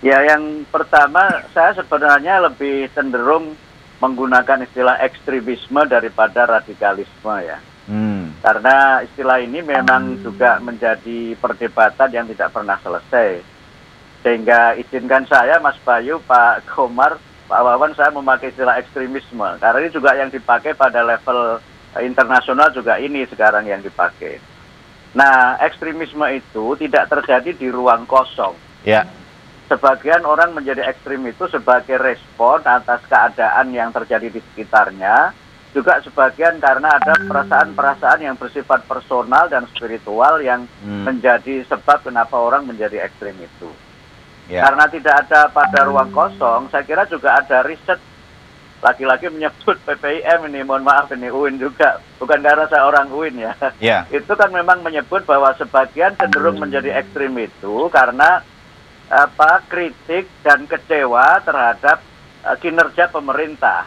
Ya, yang pertama saya sebenarnya lebih cenderung menggunakan istilah ekstremisme daripada radikalisme ya. Hmm. Karena istilah ini memang juga menjadi perdebatan yang tidak pernah selesai. Sehingga izinkan saya, Mas Bayu, Pak Komar, Pak Wawan, saya memakai istilah ekstremisme. Karena ini juga yang dipakai pada level internasional juga ini sekarang yang dipakai. Nah, ekstremisme itu tidak terjadi di ruang kosong. Ya. Sebagian orang menjadi ekstrim itu sebagai respon atas keadaan yang terjadi di sekitarnya, juga sebagian karena ada perasaan-perasaan yang bersifat personal dan spiritual yang menjadi sebab kenapa orang menjadi ekstrim itu. Ya. Karena tidak ada pada ruang kosong, saya kira juga ada riset, lagi-lagi menyebut PPIM ini, mohon maaf ini UIN juga, bukan karena saya orang UIN ya. Ya. Itu kan memang menyebut bahwa sebagian cenderung menjadi ekstrim itu karena kritik dan kecewa terhadap kinerja pemerintah.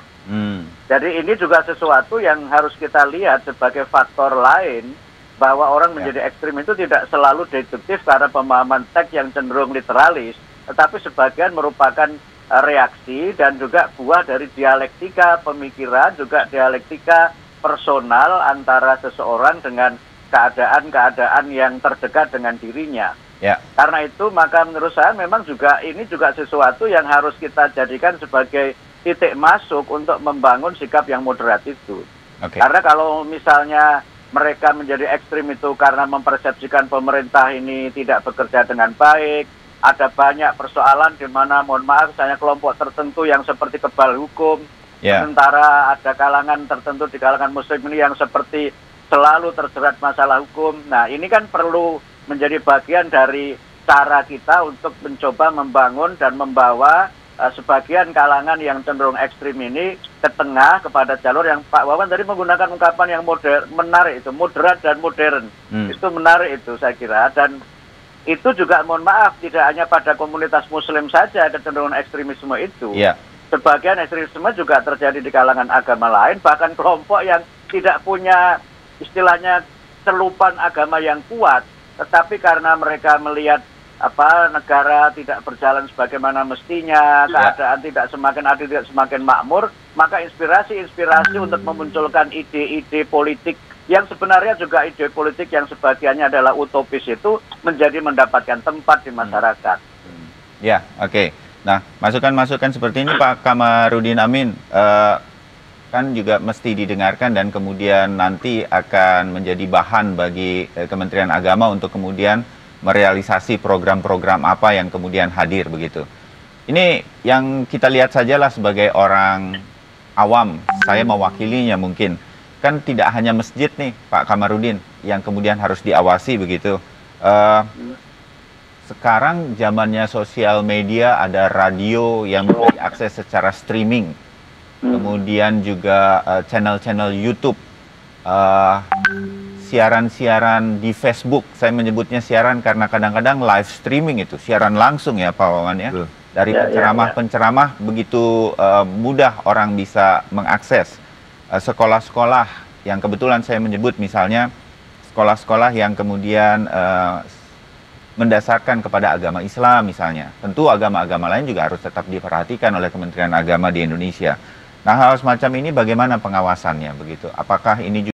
Jadi ini juga sesuatu yang harus kita lihat sebagai faktor lain bahwa orang menjadi ekstrim itu tidak selalu deduktif karena pemahaman teks yang cenderung literalis, tetapi sebagian merupakan reaksi dan juga buah dari dialektika pemikiran, juga dialektika personal antara seseorang dengan keadaan-keadaan yang terdekat dengan dirinya. Ya. Karena itu maka menurut saya memang juga ini juga sesuatu yang harus kita jadikan sebagai titik masuk untuk membangun sikap yang moderat itu. Karena kalau misalnya mereka menjadi ekstrim itu karena mempersepsikan pemerintah ini tidak bekerja dengan baik, ada banyak persoalan di mana mohon maaf misalnya kelompok tertentu yang seperti kebal hukum, sementara ada kalangan tertentu di kalangan muslim ini yang seperti selalu terjerat masalah hukum. Nah ini kan perlu menjadi bagian dari cara kita untuk mencoba membangun dan membawa sebagian kalangan yang cenderung ekstrim ini ke tengah kepada jalur yang Pak Wawan tadi menggunakan ungkapan yang menarik itu, moderat dan modern. Itu menarik itu saya kira, dan itu juga mohon maaf tidak hanya pada komunitas muslim saja kecenderungan ekstremisme itu. Sebagian ekstremisme juga terjadi di kalangan agama lain, bahkan kelompok yang tidak punya istilahnya celupan agama yang kuat, tetapi karena mereka melihat negara tidak berjalan sebagaimana mestinya, keadaan tidak semakin adil, tidak semakin makmur, maka inspirasi-inspirasi untuk memunculkan ide-ide politik yang sebenarnya juga ide politik yang sebagiannya adalah utopis itu menjadi mendapatkan tempat di masyarakat. Ya, oke. Nah, masukan-masukan seperti ini Pak Kamarudin Amin kan juga mesti didengarkan dan kemudian nanti akan menjadi bahan bagi Kementerian Agama untuk kemudian merealisasi program-program apa yang kemudian hadir begitu. Ini yang kita lihat sajalah sebagai orang awam, saya mewakilinya mungkin. Kan tidak hanya masjid nih Pak Kamarudin yang kemudian harus diawasi begitu. Sekarang zamannya sosial media, ada radio yang bisa diakses secara streaming. Kemudian juga channel-channel YouTube, siaran-siaran di Facebook. Saya menyebutnya siaran karena kadang-kadang live streaming itu, siaran langsung ya Pak Wawan ya. Dari penceramah-penceramah begitu mudah orang bisa mengakses. Sekolah-sekolah yang kebetulan saya menyebut misalnya sekolah-sekolah yang kemudian mendasarkan kepada agama Islam misalnya. Tentu agama-agama lain juga harus tetap diperhatikan oleh Kementerian Agama di Indonesia. Nah, hal semacam ini bagaimana pengawasannya begitu? Apakah ini juga